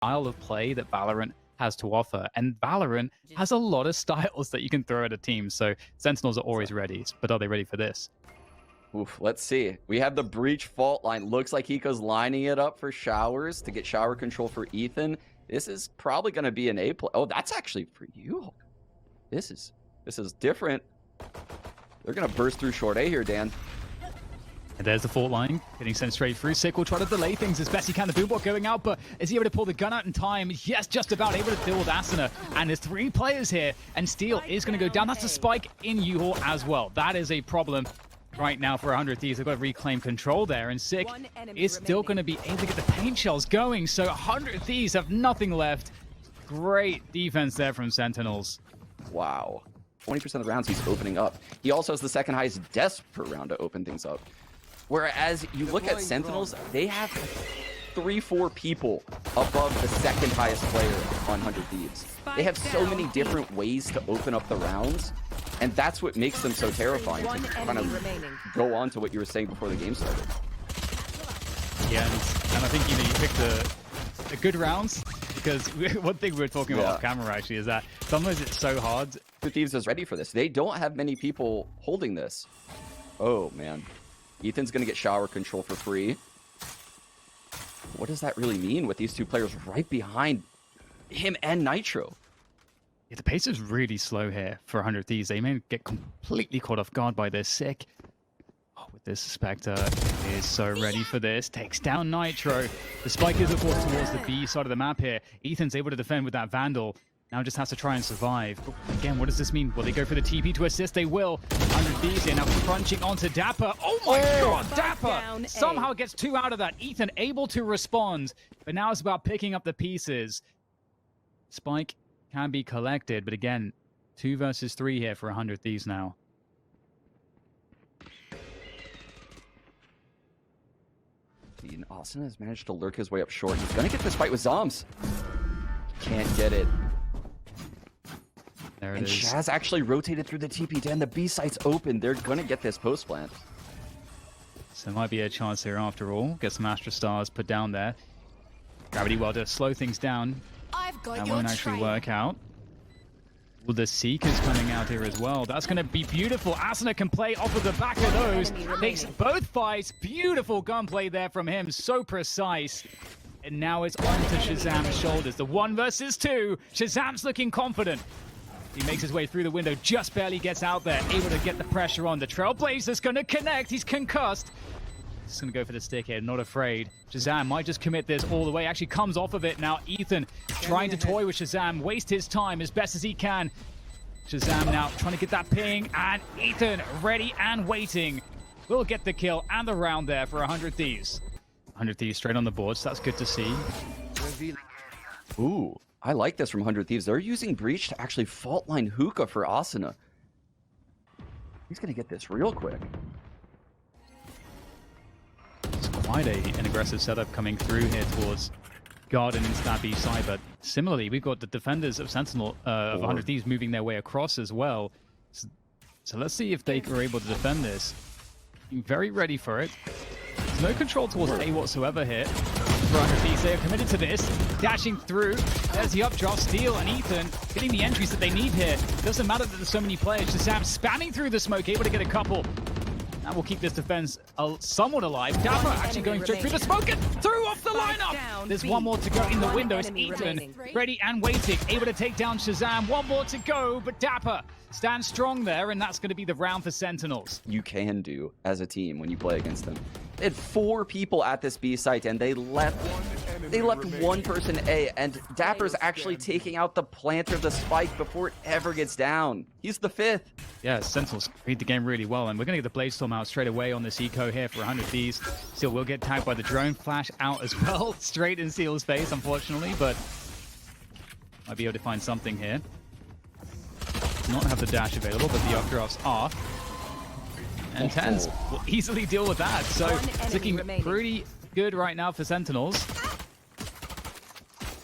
style of play that Valorant has to offer. And Valorant has a lot of styles that you can throw at a team. So Sentinels are always ready, but are they ready for this? Oof, let's see. We have the breach fault line. Looks like Hiko's lining it up for showers to get shower control for Ethan. This is probably going to be an A play. Oh, that's actually for you. This is different. They're going to burst through short A here, Dan. And there's the fault line, getting sent straight through. Sick will try to delay things as best he can. The boombot going out, but is he able to pull the gun out in time? Yes, just about able to deal with Asuna. And there's 3 players here, and Steel is going to go down. That's a spike in U-Haul as well. That is a problem right now for 100 Thieves. They've got to reclaim control there, and Sick is still going to be able to get the paint shells going. So 100 Thieves have nothing left. Great defense there from Sentinels. Wow. 20% of the rounds he's opening up. He also has the second highest deaths per round to open things up. Whereas you look at Sentinels, they have 3-4 people above the second highest player on 100 Thieves. They have so many different ways to open up the rounds, and that's what makes them so terrifying. To kind of go on to what you were saying before the game started. Yeah, and I think you picked the good rounds, because one thing we were talking about off camera actually is that sometimes it's so hard. Thieves is ready for this. They don't have many people holding this. Oh man. Ethan's going to get shower control for free. What does that really mean with these 2 players right behind him and Nitro? Yeah, the pace is really slow here for 100 Thieves. They may get completely caught off guard by this. Sick. Oh, with this, Spectre is so ready for this. Takes down Nitro. The spike is, of course, towards the B side of the map here. Ethan's able to defend with that Vandal. Now just has to try and survive. But again, what does this mean? Will they go for the TP to assist? They will. 100 Thieves here now crunching onto Dapper. Oh my god, Dapper somehow gets 2 out of that. Ethan able to respond, but now it's about picking up the pieces. Spike can be collected, but again, 2 versus 3 here for 100 Thieves now. Austin has managed to lurk his way up short. He's going to get this fight with Zombs. Can't get it. There and it is. Shaz actually rotated through the TP. Dan, the B site's open. They're going to get this post plant. So there might be a chance here after all. Get some Astra Stars put down there. Gravity Well to slow things down. That won't actually work out. Well, the Seeker's coming out here as well. That's going to be beautiful. Asuna can play off of the back of those. Takes both fights. Beautiful gunplay there from him. So precise. And now it's onto Shazam's shoulders. The 1 versus 2. Shazam's looking confident. He makes his way through the window, just barely gets out there, able to get the pressure on. The Trailblazer's going to connect. He's concussed. He's going to go for the stick here, not afraid. Shazam might just commit this all the way. Actually comes off of it now. Ethan trying to toy with Shazam, waste his time as best as he can. Shazam now trying to get that ping, and Ethan ready and waiting. Will get the kill and the round there for 100 Thieves. 100 Thieves straight on the board, so that's good to see. Ooh, I like this from 100 Thieves. They're using Breach to actually fault line Hookah for Asuna. He's going to get this real quick. It's quite an aggressive setup coming through here towards Garden and Stabby side, but similarly, we've got the defenders of Sentinel, of 100 Thieves moving their way across as well. So let's see if they were able to defend this. Being very ready for it. There's no control towards A whatsoever here. 100 Thieves, they are committed to this. Dashing through. There's the updraft. Steel and Ethan getting the entries that they need here. Doesn't matter that there's so many players. Shazam spamming through the smoke, able to get a couple. That will keep this defense somewhat alive. Dapper actually going straight through the smoke and through off the lineup. There's 1 more to go in the window. It's Ethan ready and waiting, able to take down Shazam. 1 more to go, but Dapper stands strong there, and that's going to be the round for Sentinels. You can do as a team when you play against them. They had 4 people at this B site, and they left 1 person A, and Dapper's actually taking out the planter, the spike, before it ever gets down. He's the 5th. Yeah, Sentinels read the game really well, and we're going to get the Bladestorm out straight away on this eco here for 100 Thieves. Seal will get tagged by the drone. Flash out as well, straight in Seal's face, unfortunately, but might be able to find something here. Does not have the dash available, but the updrafts are. And Tenz will easily deal with that, so it's looking pretty good right now for Sentinels.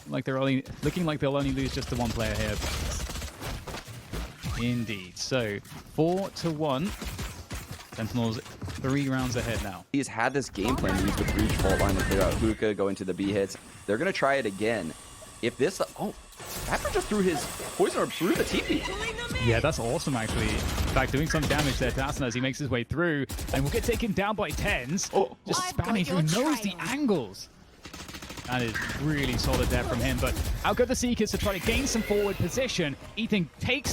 Like they're only looking like they'll only lose just the 1 player here. Indeed. So 4-1. Sentinels 3 rounds ahead now. He's had this game plan to use the breach fault line to clear out Hookah, go into the B hits. They're going to try it again. if this... Oh, Dapper just threw his poison orb through the TP. Yeah, that's awesome, actually. In fact, doing some damage there to Asuna as he makes his way through. And will get taken down by Tenz. Oh, just spamming through, knows the angles. That is really solid there from him. But out go the Seekers to try to gain some forward position. Ethan takes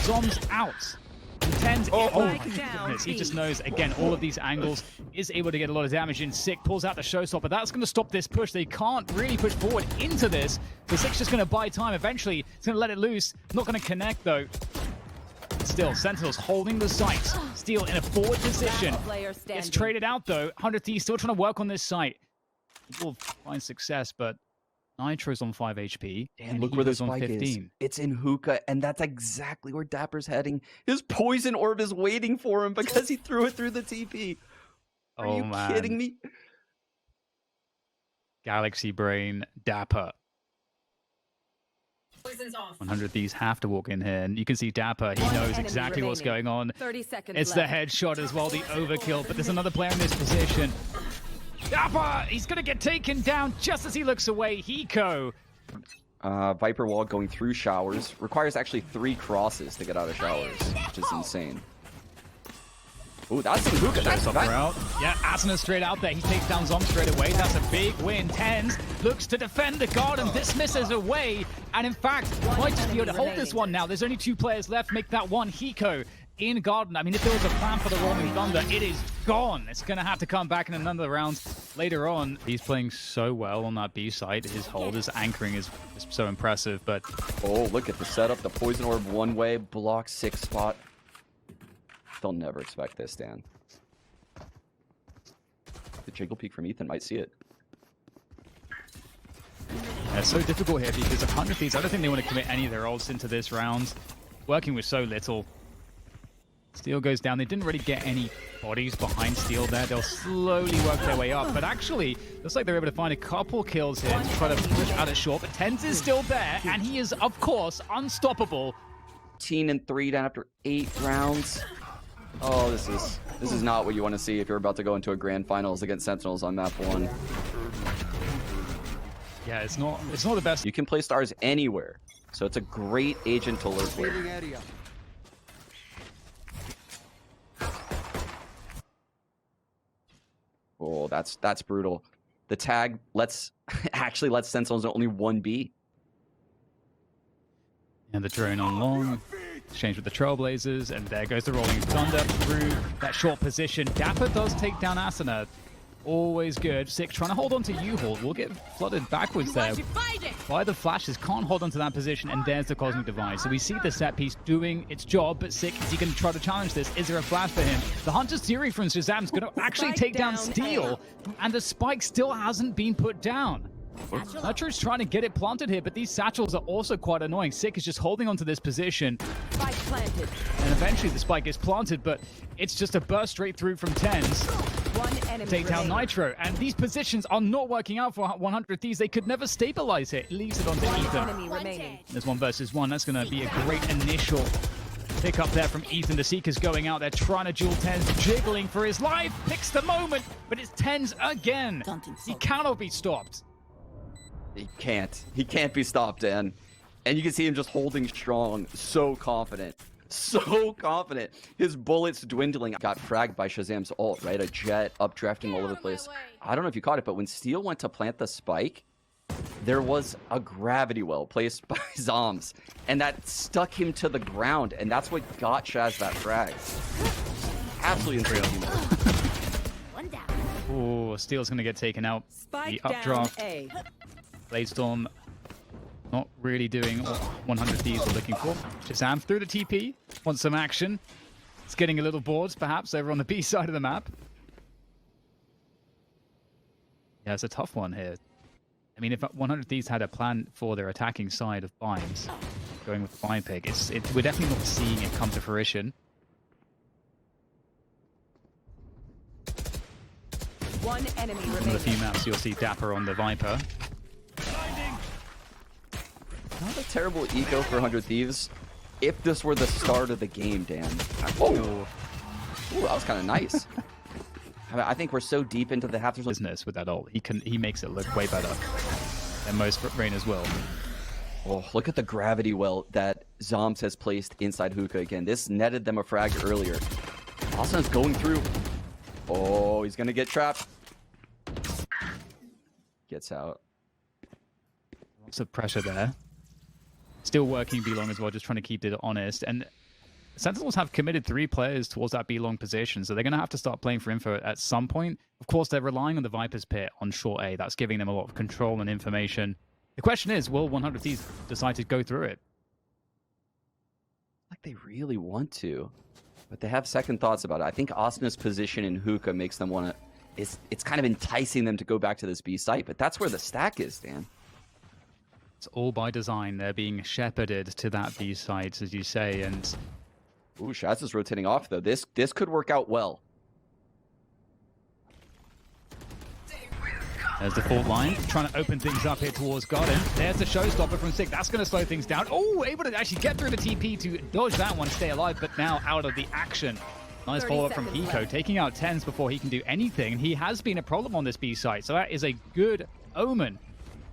Zombs out. And Tenz, oh my goodness, he just knows, again, all of these angles, is able to get a lot of damage in. Sick pulls out the showstopper. That's going to stop this push. They can't really push forward into this. So Sick's just going to buy time. Eventually, it's going to let it loose. Not going to connect, though. Still, Sentinel's holding the site. Steel in a forward position. Gets traded out, though. 100 Thieves still trying to work on this site. He will find success, but Nitro's on 5 HP. And look where the spike is. It's in hookah, and that's exactly where Dapper's heading. His poison orb is waiting for him because he threw it through the TP. Are you kidding me? Galaxy Brain, Dapper. 100 Thieves have to walk in here, and you can see Dapper. He knows exactly what's going on. 30 seconds it's left. The headshot as well, the overkill, but there's another player in this position. Dapper, he's going to get taken down just as he looks away. Hiko. Viper wall going through showers. Requires actually 3 crosses to get out of showers, which is insane. Ooh, that's some hookah. Yeah, Asuna straight out there. He takes down Zom straight away. That's a big win. Tenz looks to defend the garden. This misses away. And in fact, might just be able to hold this one now. There's only 2 players left. Make that one Hiko in garden. I mean, if there was a plan for the Rolling Thunder, it is gone. It's going to have to come back in another round later on. He's playing so well on that B side. His hold, his anchoring is so impressive. But oh, look at the setup. The poison orb one way, block 6 spot. They'll never expect this, Dan. The jiggle peek from Ethan might see it. Yeah, it's so difficult here because 100 Thieves, I don't think they want to commit any of their ults into this round. Working with so little. Steel goes down. They didn't really get any bodies behind Steel there. They'll slowly work their way up. But actually, looks like they're able to find a couple kills here to try to push out a short. But Tenz is still there, and he is, of course, unstoppable. 18-3 down after 8 rounds. Oh, this is not what you want to see if you're about to go into a grand finals against Sentinels on map 1. Yeah, it's not the best. You can play stars anywhere, so it's a great agent to lurk with. Oh, that's brutal. The tag actually lets Sentinels only 1B. And the drone on long. Exchange with the Trailblazers, and there goes the Rolling Thunder through that short position. Dapper does take down Asuna. Always good. Sick trying to hold on to U-Haul. Will get flooded backwards there by the flashes. Can't hold on to that position, and there's the Cosmic Divide. So we see the set piece doing its job, but Sick, is he going to try to challenge this? Is there a flash for him? The Hunter's Theory from Shazam's going to actually take down Steel, and the spike still hasn't been put down. Nitro's trying to get it planted here, but these satchels are also quite annoying. Sick is just holding onto this position. Spike planted. And eventually the spike is planted, but it's just a burst straight through from Tenz. Take down Nitro. And these positions are not working out for 100 Thieves. They could never stabilize it. Leaves it onto Ethan. There's 1 versus 1. That's going to be a great initial pick up there from Ethan. The Seeker's going out there trying to duel Tenz, jiggling for his life. Picks the moment, but it's Tenz again. He cannot be stopped. He can't be stopped, Dan. And you can see him just holding strong, so confident. So confident. His bullets dwindling. Got fragged by Shazam's ult, right? A jet updrafting all over the place. I don't know if you caught it, but when Steel went to plant the spike, there was a gravity well placed by Zombs, and that stuck him to the ground, and that's what got Shaz that frag. Absolutely insane. Oh, Steel's going to get taken out. Spike the updraft. A. Bladestorm not really doing what 100 Thieves are looking for. Shazam through the TP. Wants some action. It's getting a little bored, perhaps, over on the B side of the map. Yeah, it's a tough one here. I mean, if 100 Thieves had a plan for their attacking side of binds, going with the bind pick, we're definitely not seeing it come to fruition. One enemy remaining. On the few maps, you'll see Dapper on the Viper. Not a terrible eco for 100 Thieves. If this were the start of the game, Dan. Oh, ooh, that was kind of nice. I think we're so deep into the half. Business with that ult. He makes it look way better. and most Reyna's will. Oh, look at the gravity well that Zombs has placed inside Hookah again. This netted them a frag earlier. Austin's going through. Oh, he's going to get trapped. Gets out. Lots of pressure there. Still working B-long as well, just trying to keep it honest. And Sentinels have committed 3 players towards that B-long position, so they're going to have to start playing for info at some point. Of course, they're relying on the Viper's Pit on short A. That's giving them a lot of control and information. The question is, will 100 Thieves decide to go through it? Like they really want to, but they have second thoughts about it. I think Asna's position in Hookah makes them want to... It's kind of enticing them to go back to this B site, but that's where the stack is, Dan. It's all by design. They're being shepherded to that B site, as you say, and... Ooh, Shaz is rotating off, though. This could work out well. There's the fault line, trying to open things up here towards Garden. There's the showstopper from Sick. That's going to slow things down. Oh, able to actually get through the TP to dodge that one, stay alive, but now out of the action. Nice follow-up from Eco, taking out Tenz before he can do anything. And he has been a problem on this B site, so that is a good omen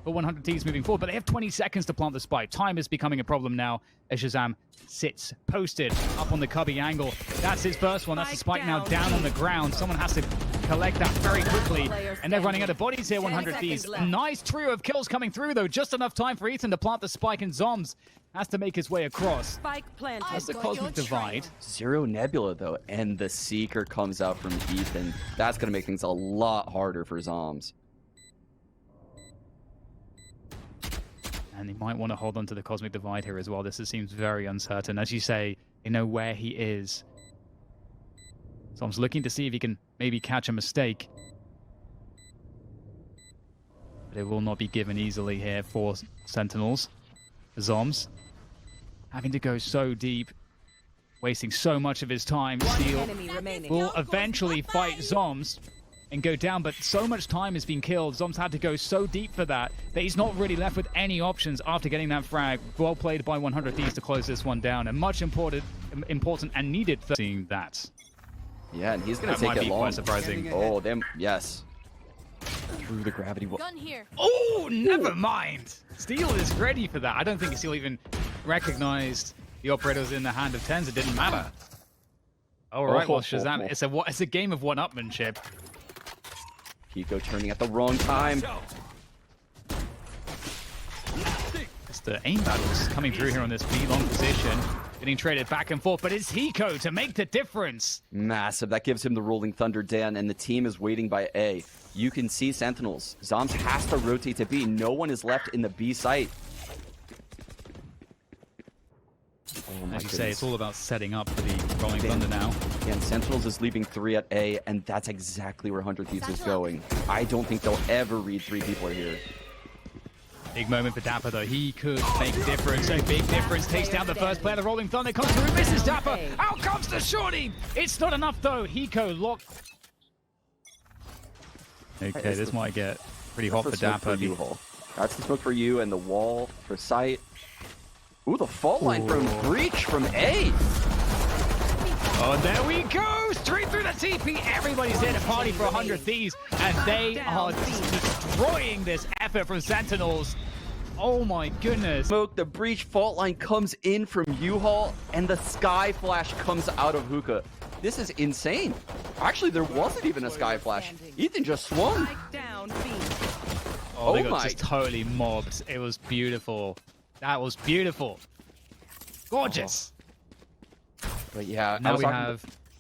for 100 Thieves moving forward. But they have 20 seconds to plant the spike. Time is becoming a problem now as Shazam sits posted up on the cubby angle. That's his first one. That's the spike now down on the ground. Someone has to collect that very quickly. And they're running out of bodies here, 100 Thieves. Nice trio of kills coming through, though. Just enough time for Ethan to plant the spike, and Zombs has to make his way across. Spike planted. That's the Cosmic Divide. Zero Nebula, though, and the Seeker comes out from Ethan. That's going to make things a lot harder for Zombs. And he might want to hold on to the Cosmic Divide here as well. This seems very uncertain. As you say, you know where he is. So I'm looking to see if he can maybe catch a mistake. But it will not be given easily here for Sentinels. Zombs having to go so deep, wasting so much of his time. Steel will eventually fight Zombs and go down, but so much time has been killed. Zombs had to go so deep for that he's not really left with any options after getting that frag. Well played by 100 Thieves to close this one down, and much important and needed for seeing that. Yeah, and he's going to take it long. Quite surprising. Oh, them, yes. Through the gravity wall. Gun here. Oh, never mind. Steel is ready for that. I don't think Steel even recognized the operator was in the hand of Tenz. It didn't matter. All right, well, Shazam, it's a game of one-upmanship. Kiko turning at the wrong time. It's the aim battles coming through here on this B-long position. Getting traded back and forth, but it's Hiko to make the difference. Massive. That gives him the Rolling Thunder, Dan, and the team is waiting by A. You can see Sentinels. Zombs has to rotate to B. No one is left in the B site. Oh, as you say, it's all about setting up for the Rolling Thunder now. And Sentinels is leaving 3 at A, and that's exactly where 100 Thieves is going. I don't think they'll ever read 3 people are here. Big moment for Dapper, though. He could make a difference. A big difference. Takes down the first player. The Rolling Thunder comes through. Misses Dapper. Out comes the shorty. It's not enough, though. Hiko locked. Okay, this might get pretty hot for Dapper. That's the smoke for you, and the wall for sight. Ooh, the fault line from Breach from A. Oh, there we go! Straight through the TP. Everybody's here to party for 100 Thieves, and they are destroying this effort from Sentinels. Oh my goodness. Smoke, the Breach fault line comes in from U-Haul, and the Sky Flash comes out of Hookah. This is insane. Actually, there wasn't even a Sky Flash. Ethan just swung. Oh, they got just totally mobbed. It was beautiful. That was beautiful. Gorgeous. But yeah, now I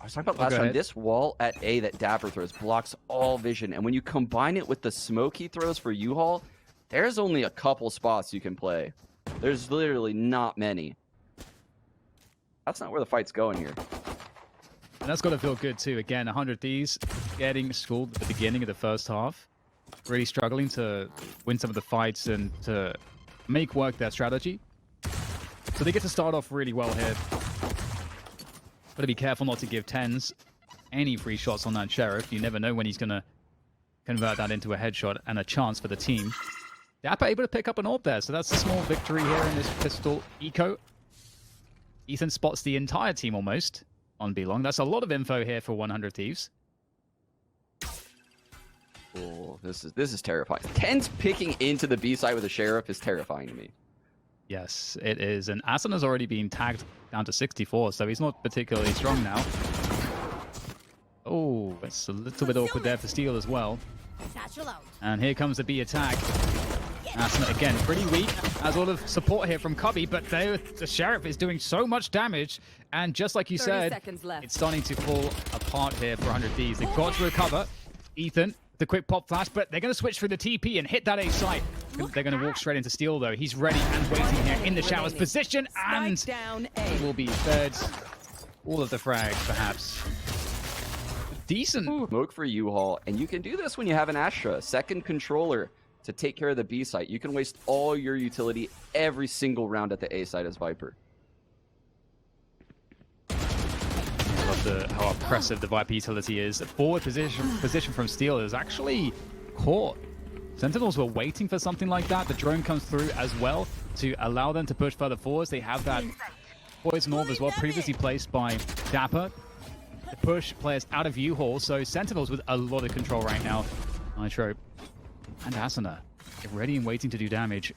was talking about last time, this wall at A that Dapper throws blocks all vision. And when you combine it with the smoke he throws for U-Haul, there's only a couple spots you can play. There's literally not many. That's not where the fight's going here. And that's got to feel good too. Again, 100 Thieves getting schooled at the beginning of the first half. Really struggling to win some of the fights and to make work their strategy. So they get to start off really well here. Got to be careful not to give Tenz any free shots on that Sheriff. You never know when he's going to convert that into a headshot and a chance for the team. Dapper able to pick up an orb there, so that's a small victory here in this pistol eco. Ethan spots the entire team almost on B-Long. That's a lot of info here for 100 Thieves. Oh, this is terrifying. Tenz picking into the B side with a sheriff is terrifying to me. Yes, it is. And Asana's already been tagged down to 64, so he's not particularly strong now. Oh, it's a little bit awkward there for Steel as well. And here comes the B attack. Asana again, pretty weak. Has a lot of support here from Cubby, but the Sheriff is doing so much damage. And just like you said, it's starting to fall apart here for 100 Thieves. They've got to recover. Ethan, the quick pop flash, but they're going to switch through the TP and hit that A site. They're going to walk straight into Steel, though. He's ready and waiting here in the Shower's position, and it will be third. All of the frags, perhaps. Decent. Smoke for U-Haul, and you can do this when you have an Astra, second controller to take care of the B site. You can waste all your utility every single round at the A site as Viper. I love how oppressive the Viper utility is. The forward position from Steel is actually caught. Sentinels were waiting for something like that. The drone comes through as well to allow them to push further forwards. They have that Poison Orb as well, previously placed by Dapper. The push players out of U-Haul, so Sentinels with a lot of control right now. Nitro and Asana ready and waiting to do damage.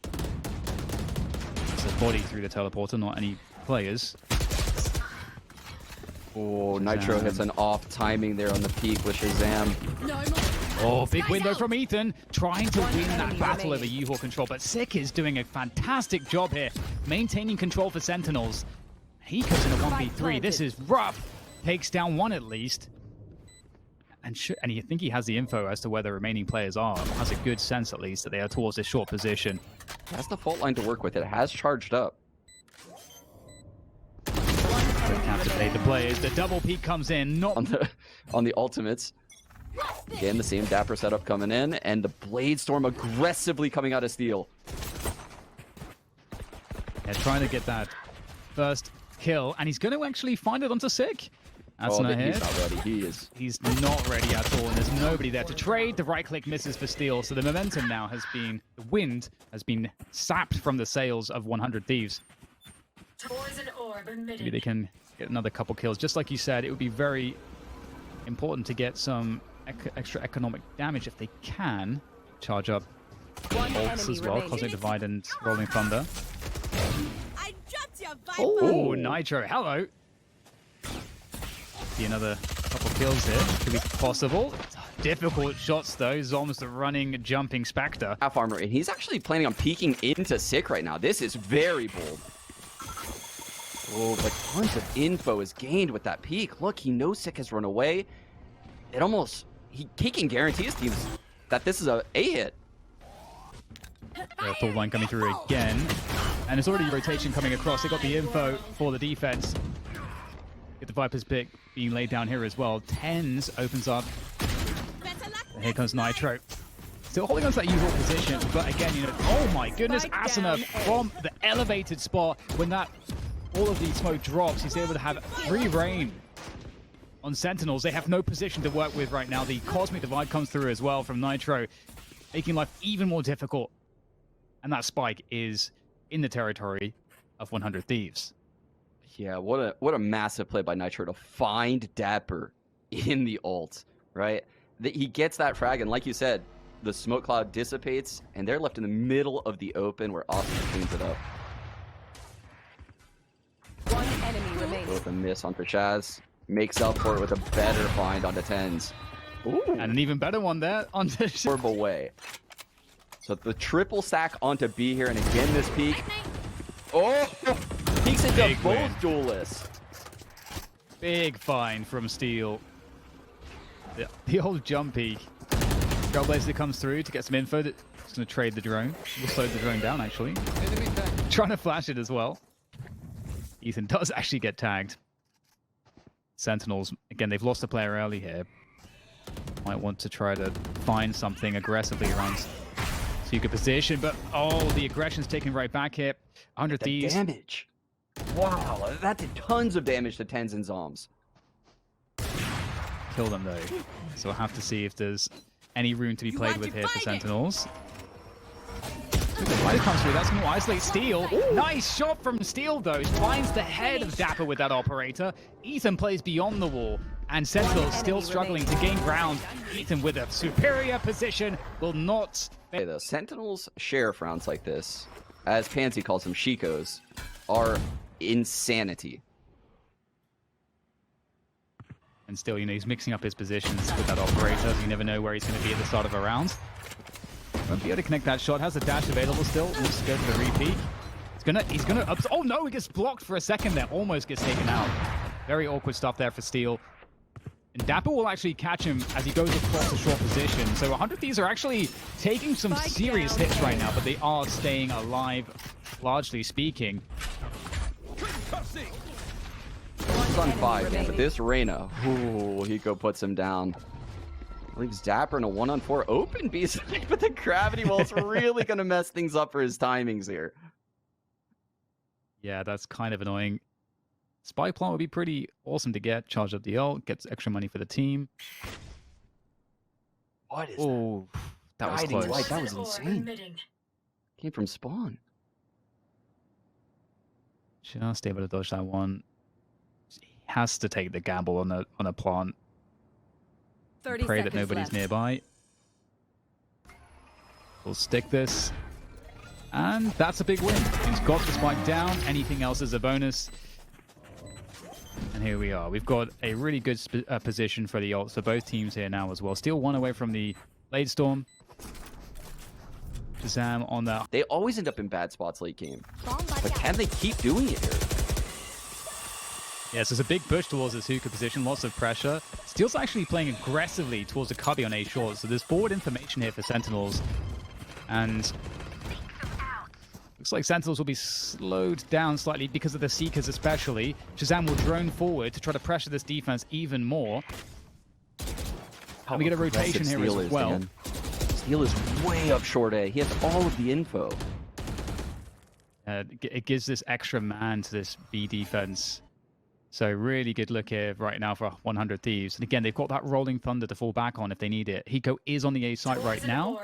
It's a body through the teleporter, not any players. Oh, Nitro hits an off timing there on the peak with Shazam. Oh, big window from Ethan, trying to win that battle over U-Haul control, but Sick is doing a fantastic job here, maintaining control for Sentinels. He cuts in a 1v3. This is rough. Takes down one at least. And you think he has the info as to where the remaining players are. Has a good sense, at least, that they are towards this short position. That's the fault line to work with. It has charged up. Captivate the players. The double peek comes in. Not on the ultimates. Again, the same Dapper setup coming in, and the Blade Storm aggressively coming out of Steel. Yeah, trying to get that first kill, and he's going to actually find it onto Sick. That's not he's not ready. He's not ready at all, and there's nobody there to trade. The right click misses for Steel, so the momentum now has been, the wind has been sapped from the sails of 100 Thieves. Maybe they can get another couple kills. Just like you said, it would be very important to get some extra economic damage if they can. Charge up ults as well, Cosmic Divide and Rolling Thunder. Oh, Nitro, hello. See another couple kills here. Could be possible. Difficult shots though. Zom's the running, jumping Spectre. Half armor, and he's actually planning on peeking into Sick right now. This is very bold. Oh, but tons of info is gained with that peek. Look, he knows Sick has run away. It almost, he can guarantee his teams that this is a hit. Full line coming through again. And there's already rotation coming across. They got the info for the defense. Get the Viper's pick being laid down here as well. Tenz opens up. And here comes Nitro. Still holding on to that usual position, but again, you know, oh my goodness, Asana from the elevated spot. When that all of the smoke drops, he's able to have free reign on Sentinels. They have no position to work with right now. The Cosmic Divide comes through as well from Nitro, making life even more difficult. And that spike is in the territory of 100 Thieves. Yeah, what a massive play by Nitro to find Dapper in the ult, right? He gets that frag, and like you said, the smoke cloud dissipates, and they're left in the middle of the open where Austin cleans it up. One enemy remains. With a miss onto Shaz. Makes up for it with a better find onto Tenz. Ooh. And an even better one there onto horrible way. So the triple stack onto B here, and again this peek. Oh! Peeks into both duelists. Big find from Steel. The old jump peek. Trailblazer comes through to get some info. That's going to trade the drone. We'll slow the drone down, actually. Trying to flash it as well. Ethan does actually get tagged. Sentinels, again, they've lost a player early here. Might want to try to find something aggressively around Suga position, but oh, the aggression's taken right back here. 100 Thieves. Damage. Wow, that did tons of damage to Tenz and Zoms. Kill them though. So we'll have to see if there's any room to be played with here for Sentinels. The light comes through, that's going to isolate Steel. Ooh. Nice shot from Steel though. Finds the head of Dapper with that operator. Ethan plays beyond the wall And Sentinel still struggling to gain ground. Ethan with a superior position will not... Hey, the Sentinel's sheriff rounds like this, as Pansy calls them, Shikos, are insanity. And still, you know, he's mixing up his positions with that operator. You never know where he's going to be at the start of a round. Won't be able to connect that shot. Has the dash available still. Wants to go for the repeat. He's gonna. Oh no, he gets blocked for a second there. Almost gets taken out. Very awkward stuff there for Steel. And Dapper will actually catch him as he goes across the short position. So 100 Thieves are actually taking some serious hits right now, but they are staying alive, largely speaking. He's on 5, man, but this Reyna, ooh, Hiko puts him down. Leaves Dapper in a 1-on-4 open B side, but the gravity wall's really going to mess things up for his timings here. Yeah, that's kind of annoying. Spy plant would be pretty awesome to get. Charge up the ult, gets extra money for the team. What is that? That was close. Light. That was insane. Came from spawn. Just able to dodge that one. He has to take the gamble on a plant. Pray that nobody's nearby. We'll stick this. And that's a big win. He's got the spike down. Anything else is a bonus. And here we are. We've got a really good position for the ults for both teams here now as well. Still one away from the Blade Storm. Shazam on that. They always end up in bad spots late game. But can they keep doing it here? Yes, there's a big push towards the Suka position. Lots of pressure. Steel's actually playing aggressively towards the cubby on A short. So there's forward information here for Sentinels. And looks like Sentinels will be slowed down slightly because of the Seekers especially. Shazam will drone forward to try to pressure this defense even more. And we get a rotation here as well. Dan. Steel is way up short A. He has all of the info. It gives this extra man to this B defense. So really good look here right now for 100 Thieves. And again, they've got that Rolling Thunder to fall back on if they need it. Hiko is on the A site right now.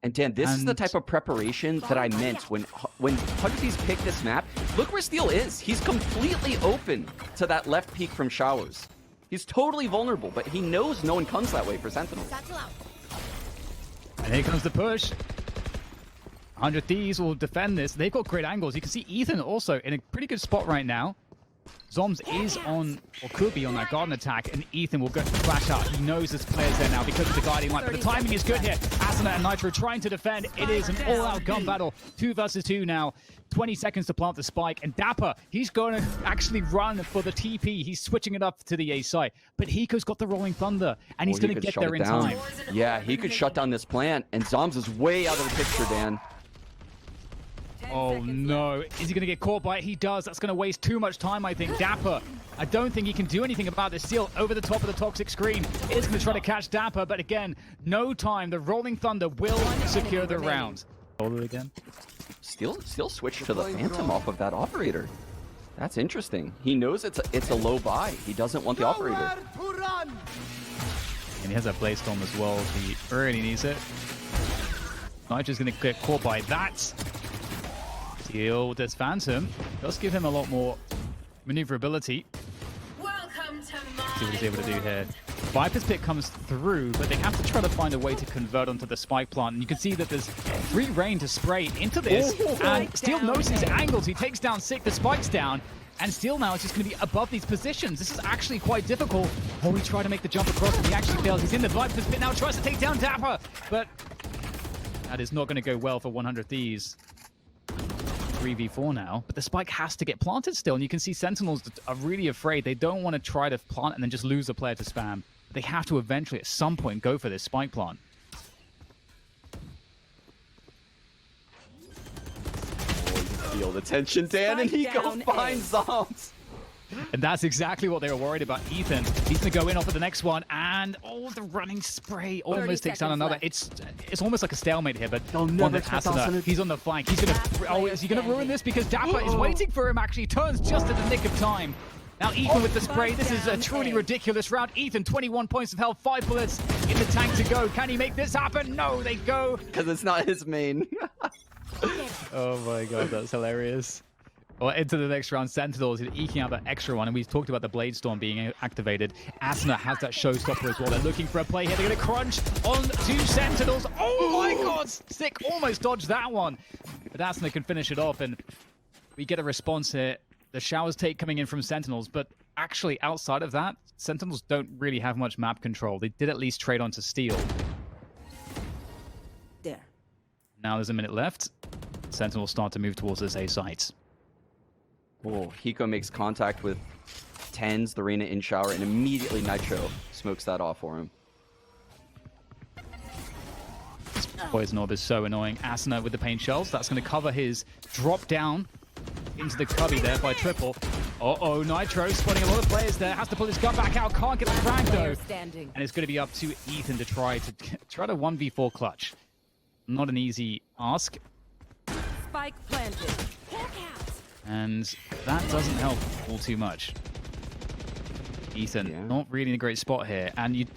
And Dan, this is the type of preparation that I meant when 100 Thieves pick this map. Look where Steel is. He's completely open to that left peek from Showers. He's totally vulnerable, but he knows no one comes that way for Sentinel. And here comes the push. 100 Thieves will defend this. They've got great angles. You can see Ethan also in a pretty good spot right now. Zombs is on, or could be on that garden attack, and Ethan will go flash out. He knows his player's there now because of the guiding light, but the timing is good here. Asuna and Nitro trying to defend. It is an all-out gun battle. 2 versus 2 now. 20 seconds to plant the spike, and Dapper, he's going to actually run for the TP. He's switching it up to the A site, but Hiko's got the Rolling Thunder, and he's going to get there in time. Yeah, he could shut down this plant, and Zombs is way out of the picture, Dan. Oh no, is he going to get caught by it? He does. That's going to waste too much time, I think. Dapper, I don't think he can do anything about this. Steel over the top of the toxic screen is going to try to catch Dapper, but again, no time. The Rolling Thunder will secure the round. Hold it again. Steel switched to the Phantom off of that operator. That's interesting. He knows it's a low buy. He doesn't want the operator. And he has that Blade Storm as well. He really needs it. Nitro's going to get caught by that. Steel with this Phantom does give him a lot more maneuverability. See what he's able to do here. Viper's pick comes through, but they have to try to find a way to convert onto the spike plant. And you can see that there's free reign to spray into this. And Steel knows his angles. He takes down Sick, the spike's down. And Steel now is just going to be above these positions. This is actually quite difficult. Oh, he tried to make the jump across, and he actually fails. He's in the Viper's pit now, tries to take down Dapper. But that is not going to go well for 100 Thieves. 3v4 now, but the spike has to get planted still, and you can see Sentinels are really afraid. They don't want to try to plant and then just lose a player to spam. They have to eventually, at some point, go for this spike plant. Oh, you feel the tension, Dan, and he goes finds Zombs. And that's exactly what they were worried about. Ethan, he's going to go in off of the next one, and the running spray almost takes down another. It's almost like a stalemate here, but he's on the flank. He's going to, is he going to ruin this? Because Dapper is waiting for him, actually. Turns just at the nick of time. Now Ethan with the spray. This is a truly ridiculous round. Ethan, 21 points of health, 5 bullets in the tank to go. Can he make this happen? No, they go. Because it's not his main. Oh my god, that's hilarious. Well, into the next round, Sentinels is eking out that extra one, and we've talked about the Blade Storm being activated. Asuna has that showstopper as well. They're looking for a play here. They're going to crunch on 2 Sentinels. Oh my god! Sick almost dodged that one. But Asuna can finish it off, and we get a response here. The showers take coming in from Sentinels, but actually outside of that, Sentinels don't really have much map control. They did at least trade onto Steel. There. Now there's a minute left. Sentinels start to move towards this A site. Oh, Hiko makes contact with Tenz, the Reyna in shower, and immediately Nitro smokes that off for him. This Poison Orb is so annoying. Asuna with the paint shells. That's going to cover his drop down into the cubby there by Triple. Uh-oh, Nitro spotting a lot of players there. Has to pull his gun back out. Can't get the frag though. And it's going to be up to Ethan to try to 1v4 clutch. Not an easy ask. Spike planted. And that doesn't help all too much. Ethan, not really in a great spot here. And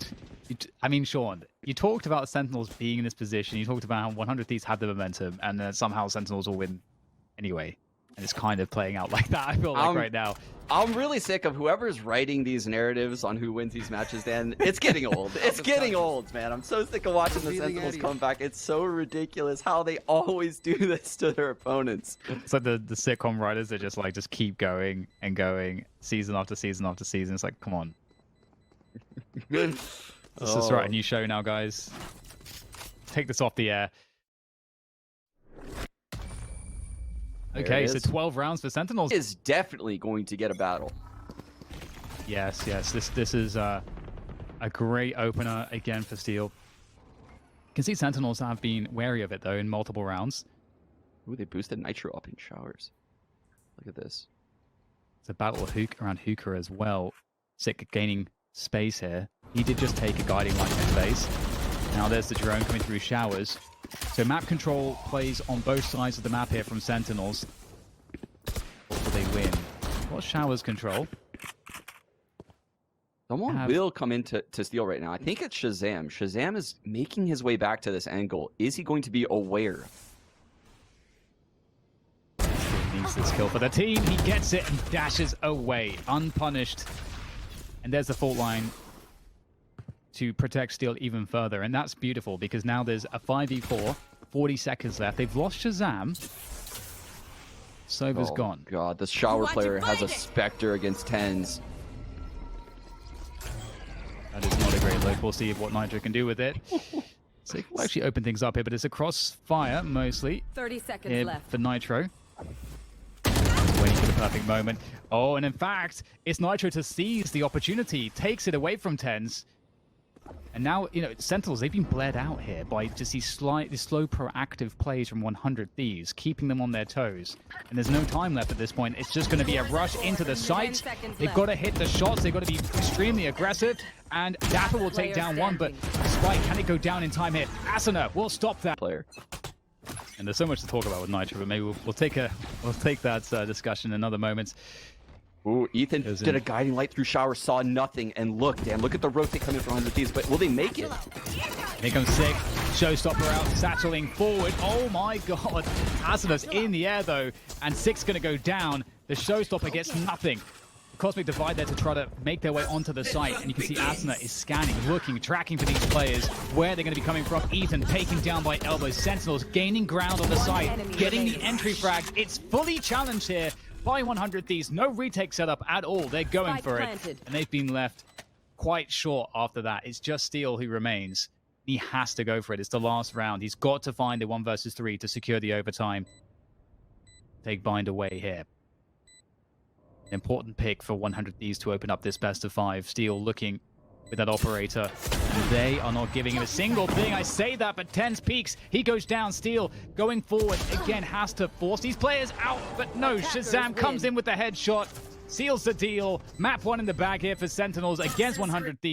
I mean, Sean, you talked about Sentinels being in this position. You talked about how 100 Thieves had the momentum, and somehow Sentinels will win anyway. And it's kind of playing out like that, I feel like, right now. I'm really sick of whoever's writing these narratives on who wins these matches, Dan. It's getting old. It's getting old, man. I'm so sick of watching the Sentinels come back. It's so ridiculous how they always do this to their opponents. It's like the sitcom writers that just keep going and going, season after season after season. It's like, come on. This is right, a new show now, guys. Take this off the air. Okay, so 12 rounds for Sentinels. Is definitely going to get a battle. Yes. This is a great opener again for Steel. You can see Sentinels have been wary of it though in multiple rounds. Ooh, they boosted Nitro up in showers. Look at this. It's a battle around Hookah as well. Sick gaining space here. He did just take a guiding light in base. Now there's the drone coming through showers. So map control plays on both sides of the map here from Sentinels. What will they win? What's showers control? Someone will come into Steel right now. I think it's Shazam. Shazam is making his way back to this angle. Is he going to be aware? He needs this kill for the team. He gets it and dashes away, unpunished. And there's the fault line to protect Steel even further. And that's beautiful because now there's a 5v4, 40 seconds left. They've lost Shazam. Sova's gone. God, the shower player has a Spectre against Tenz. That is not a great look. We'll see what Nitro can do with it. So we'll actually open things up here, but it's a crossfire mostly. 30 seconds left for Nitro. Waiting for the perfect moment. Oh, and in fact, it's Nitro to seize the opportunity. Takes it away from Tenz. And now, you know, Sentinels, they've been bled out here by just these slow, proactive plays from 100 Thieves, keeping them on their toes. And there's no time left at this point. It's just going to be a rush into the site. They've got to hit the shots. They've got to be extremely aggressive. And Dapper will take down one, but Spike, can it go down in time here? Asuna will stop that player. And there's so much to talk about with Nitro, but maybe we'll take that discussion in other moments. Ooh, Ethan did a guiding light through shower, saw nothing, and look, Dan, look at the rotate coming from 100 Thieves, but will they make it? Here comes Sick, showstopper out, satcheling forward. Oh my god, Asuna's in the air though, and Sick's gonna go down. The showstopper gets nothing. Cosmic Divide there to try to make their way onto the site, and you can see Asuna is scanning, looking, tracking for these players, where they're going to be coming from. Ethan taken down by elbows. Sentinels gaining ground on the site, getting the entry frag. It's fully challenged here by 100 Thieves. No retake setup at all. They're going for it, and they've been left quite short after that. It's just Steel who remains. He has to go for it. It's the last round. He's got to find the 1 versus 3 to secure the overtime. Take Bind away here. An important pick for 100 Thieves to open up this best of 5. Steel looking with that operator, and they are not giving him a single thing. I say that, but Tenz peaks. He goes down. Steel going forward again, has to force these players out, but no, Shazam comes in with the headshot, seals the deal. Map 1 in the bag here for Sentinels against 100 Thieves.